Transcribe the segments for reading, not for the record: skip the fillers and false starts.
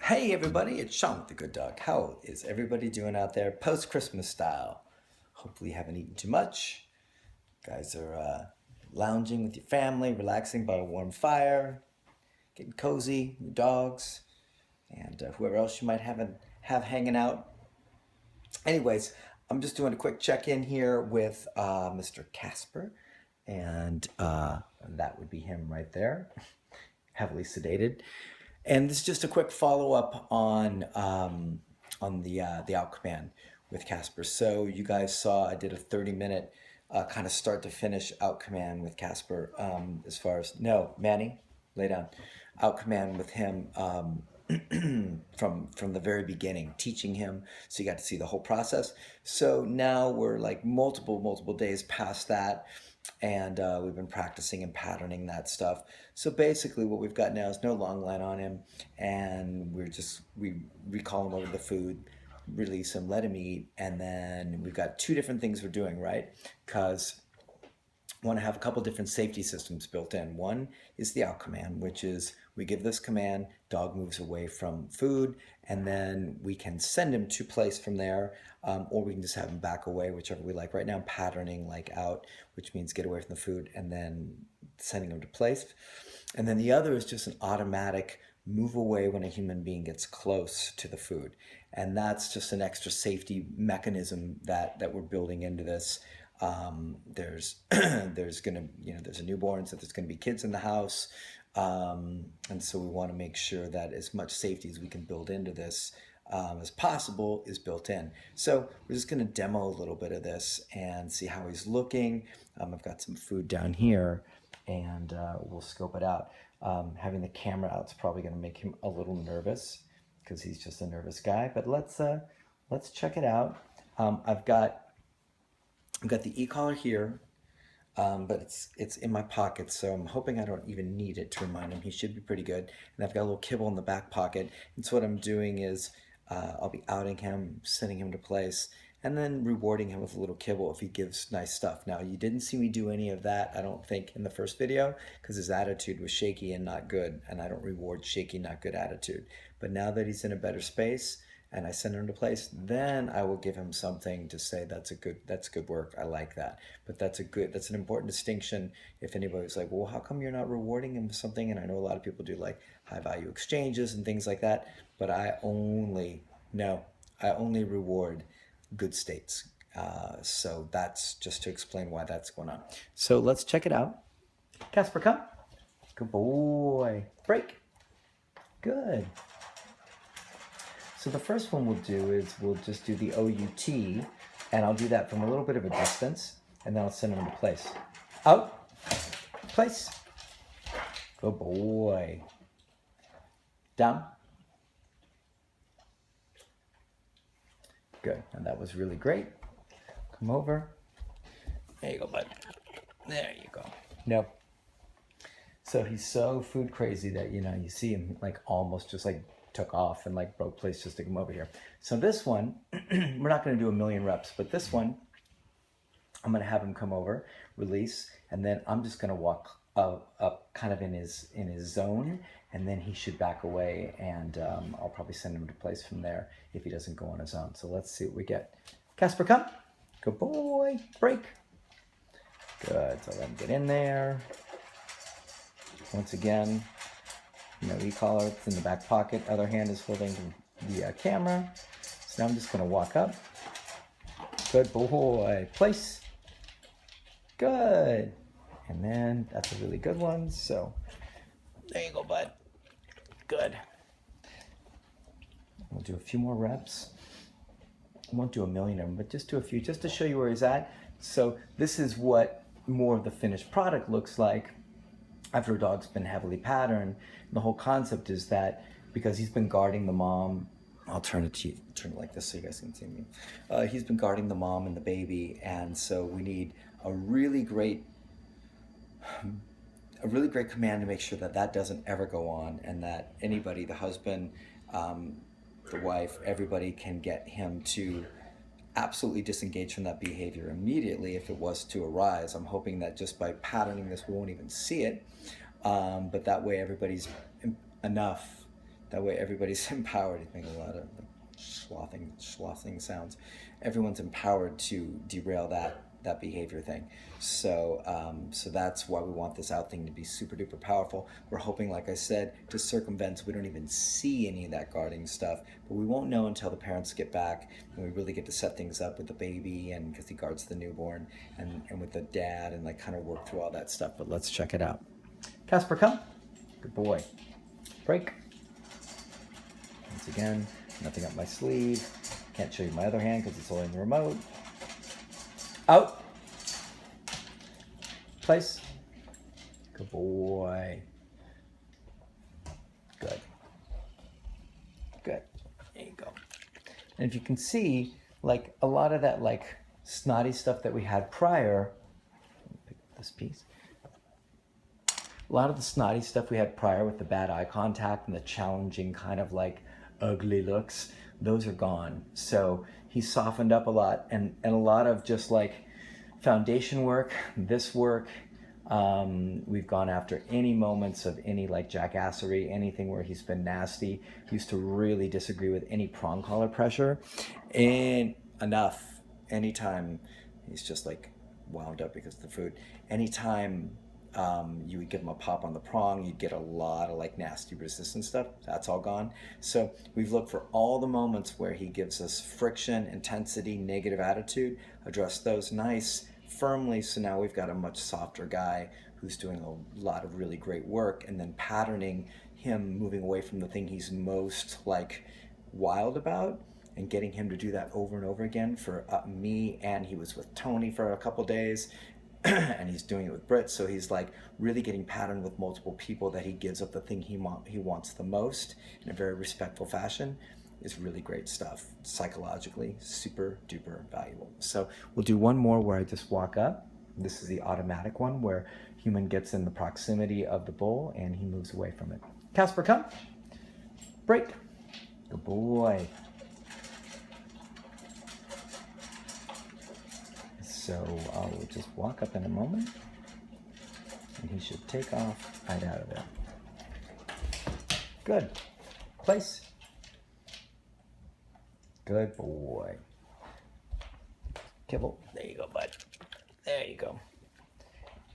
Hey everybody, it's Sean with the Good Dog. How is everybody doing out there post-Christmas style? Hopefully you haven't eaten too much. Guys are lounging with your family, relaxing by a warm fire, getting cozy, your dogs, and whoever else you might have hanging out. Anyways, I'm just doing a quick check-in here with Mr. Kaspar, and that would be him right there, heavily sedated. And this is just a quick follow-up on the out command with Kaspar. So you guys saw I did a 30-minute kind of start to finish out command with Kaspar, as far as no Manny, lay down, out command with him, from the very beginning, teaching him, so you got to see the whole process. So now we're like multiple days past that, and we've been practicing and patterning that stuff. So basically what we've got now is no long line on him, and we recall him over the food, release him, let him eat, and then we've got two different things we're doing, right? Because want to have a couple different safety systems built in. One is the out command, which is we give this command, dog moves away from food, and then we can send him to place from there, or we can just have him back away, whichever we like. Right now I'm patterning like out, which means get away from the food and then sending him to place. And then the other is just an automatic move away when a human being gets close to the food. And that's just an extra safety mechanism that we're building into this. There's there's a newborn, so there's gonna be kids in the house, and so we want to make sure that as much safety as we can build into this, as possible, is built in. So we're just gonna demo a little bit of this and see how he's looking. I've got some food down here, and we'll scope it out. Having the camera out is probably gonna make him a little nervous because he's just a nervous guy. But let's check it out. I've got the e-collar here, but it's in my pocket, so I'm hoping I don't even need it to remind him. He should be pretty good. And I've got a little kibble in the back pocket. And so what I'm doing is I'll be outing him, sending him to place, and then rewarding him with a little kibble if he gives nice stuff. Now, you didn't see me do any of that, I don't think, in the first video, because his attitude was shaky and not good, and I don't reward shaky, not good attitude. But now that he's in a better space, and I send him to place, then I will give him something to say that's good work. I like that. But that's an important distinction. If anybody's like, well, how come you're not rewarding him with something? And I know a lot of people do like high value exchanges and things like that, but I only reward good states. So that's just to explain why that's going on. So let's check it out. Kaspar, come. Good boy. Break. Good. So the first one we'll do is we'll just do the OUT, and I'll do that from a little bit of a distance, and then I'll send them to place. Out, place. Good boy. Down. Good, and that was really great. Come over. There you go, bud. There you go. No. So he's so food crazy that, you see him like almost just like took off and like broke place just to come over here. So this one, we're not going to do a million reps, but this one, I'm going to have him come over, release, and then I'm just going to walk up kind of in his zone, and then he should back away, and I'll probably send him to place from there if he doesn't go on his own. So let's see what we get. Kaspar, come. Good boy. Break. Good. So let him get in there. Once again, e-collar, it's in the back pocket. Other hand is holding the camera. So now I'm just going to walk up. Good boy. Place. Good. And then that's a really good one. So there you go, bud. Good. We'll do a few more reps. I won't do a million of them, but just do a few, just to show you where he's at. So this is what more of the finished product looks like after a dog's been heavily patterned. The whole concept is that because he's been guarding the mom, I'll turn it like this so you guys can see me. He's been guarding the mom and the baby, and so we need a really great command to make sure that that doesn't ever go on, and that anybody, the husband, the wife, everybody can get him to absolutely disengage from that behavior immediately if it was to arise. I'm hoping that just by patterning this, we won't even see it, but that way everybody's enough That way everybody's empowered. He's making a lot of slothing sounds. Everyone's empowered to derail that behavior thing. So that's why we want this out thing to be super duper powerful. We're hoping, like I said, to circumvent so we don't even see any of that guarding stuff. But we won't know until the parents get back and we really get to set things up with the baby, and because he guards the newborn, and with the dad, and like kind of work through all that stuff. But let's check it out. Kaspar, come. Good boy. Break. Once again, nothing up my sleeve. Can't show you my other hand because it's only in the remote. Out. Place. Good boy. Good. Good. There you go. And if you can see, like a lot of that like snotty stuff that we had prior, let me pick up this piece. A lot of the snotty stuff we had prior with the bad eye contact and the challenging kind of like ugly looks, those are gone. So he's softened up a lot, and a lot of just like foundation work, this work. We've gone after any moments of any like jackassery, anything where he's been nasty. He used to really disagree with any prong collar pressure, and enough. Anytime he's just like wound up because of the food. Anytime you would give him a pop on the prong, you'd get a lot of like nasty resistance stuff. That's all gone. So we've looked for all the moments where he gives us friction, intensity, negative attitude, address those nice, firmly. So now we've got a much softer guy who's doing a lot of really great work, and then patterning him moving away from the thing he's most like wild about, and getting him to do that over and over again for me. And he was with Tony for a couple days. And he's doing it with Britt, so he's like really getting patterned with multiple people, that he gives up the thing he wants the most in a very respectful fashion. Is really great stuff. Psychologically super duper valuable. So we'll do one more where I just walk up. This is the automatic one where human gets in the proximity of the bull and he moves away from it. Kaspar, come. Break. Good boy. So I'll just walk up in a moment, and he should take off right out of there. Good. Place. Good boy. Kibble. There you go, bud. There you go.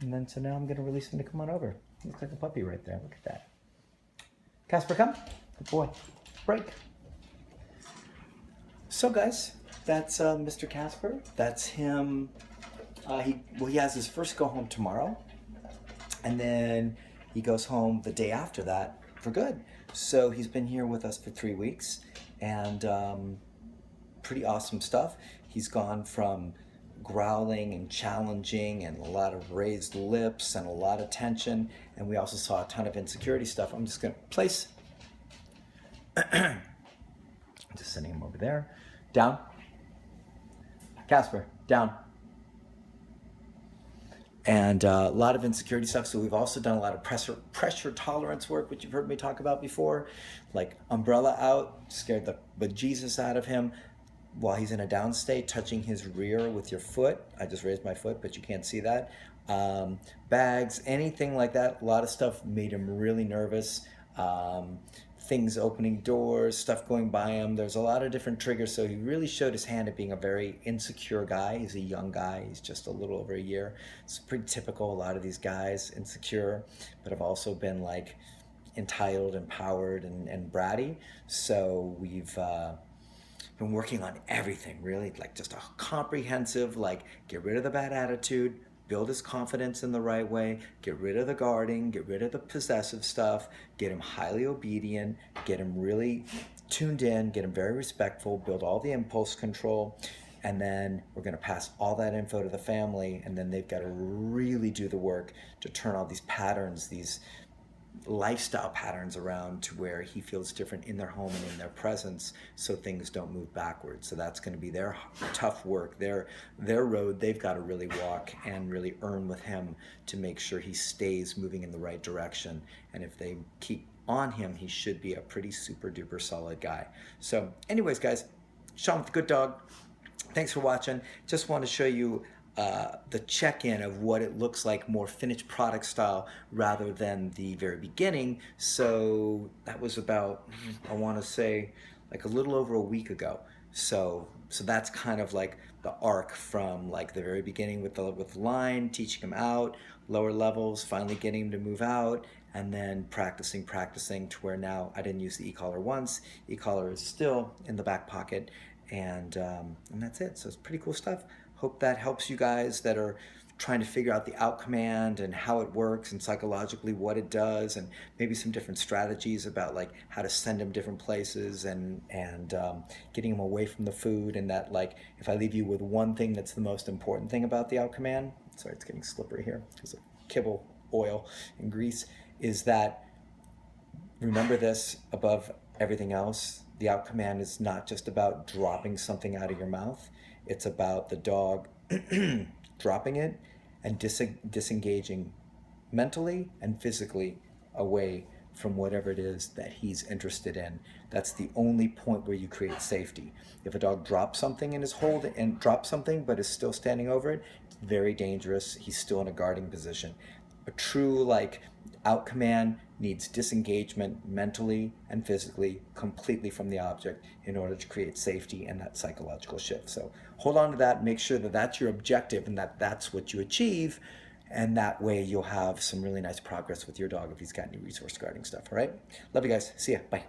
And then so now I'm going to release him to come on over. He looks like a puppy right there. Look at that. Kaspar, come. Good boy. Break. So guys, that's Mr. Kaspar. That's him. He has his first go home tomorrow, and then he goes home the day after that for good. So he's been here with us for 3 weeks, and pretty awesome stuff. He's gone from growling and challenging and a lot of raised lips and a lot of tension, and we also saw a ton of insecurity stuff. I'm just gonna place. Just sending him over there. Down. Kaspar, down. And a lot of insecurity stuff. So we've also done a lot of pressure tolerance work, which you've heard me talk about before. Like umbrella out, scared the bejesus out of him while he's in a down state, touching his rear with your foot. I just raised my foot, but you can't see that. Bags, anything like that. A lot of stuff made him really nervous. Things opening doors, stuff going by him. There's a lot of different triggers. So he really showed his hand at being a very insecure guy. He's a young guy. He's just a little over a year. It's pretty typical. A lot of these guys, insecure, but have also been like entitled, empowered, and bratty. So we've been working on everything, really, like just a comprehensive, like get rid of the bad attitude, build his confidence in the right way, get rid of the guarding, get rid of the possessive stuff, get him highly obedient, get him really tuned in, get him very respectful, build all the impulse control, and then we're going to pass all that info to the family, and then they've got to really do the work to turn all these patterns, these lifestyle patterns around to where he feels different in their home and in their presence, so things don't move backwards. So that's going to be their tough work, their road they've got to really walk and really earn with him to make sure he stays moving in the right direction. And if they keep on him, he should be a pretty super duper solid guy. So anyways, guys, Sean with the Good Dog, thanks for watching. Just want to show you the check-in of what it looks like more finished product style rather than the very beginning. So that was about, I want to say, like a little over a week ago. So that's kind of like the arc from like the very beginning with the line, teaching him out, lower levels, finally getting him to move out, and then practicing to where now I didn't use the e-collar once. E-collar is still in the back pocket, and that's it. So it's pretty cool stuff. Hope that helps you guys that are trying to figure out the out command and how it works and psychologically what it does, and maybe some different strategies about like how to send them different places, and getting them away from the food. And that, like, if I leave you with one thing that's the most important thing about the out command, sorry, it's getting slippery here because of kibble oil and grease, is that remember this above everything else. The out command is not just about dropping something out of your mouth, it's about the dog dropping it and disengaging mentally and physically away from whatever it is that he's interested in. That's the only point where you create safety. If a dog drops something in his hold and drops something but is still standing over it, it's very dangerous. He's still in a guarding position. A true like out command needs disengagement mentally and physically completely from the object in order to create safety and that psychological shift. So hold on to that, make sure that that's your objective and that that's what you achieve, and that way you'll have some really nice progress with your dog if he's got any resource guarding stuff. All right, love you guys, see ya, bye.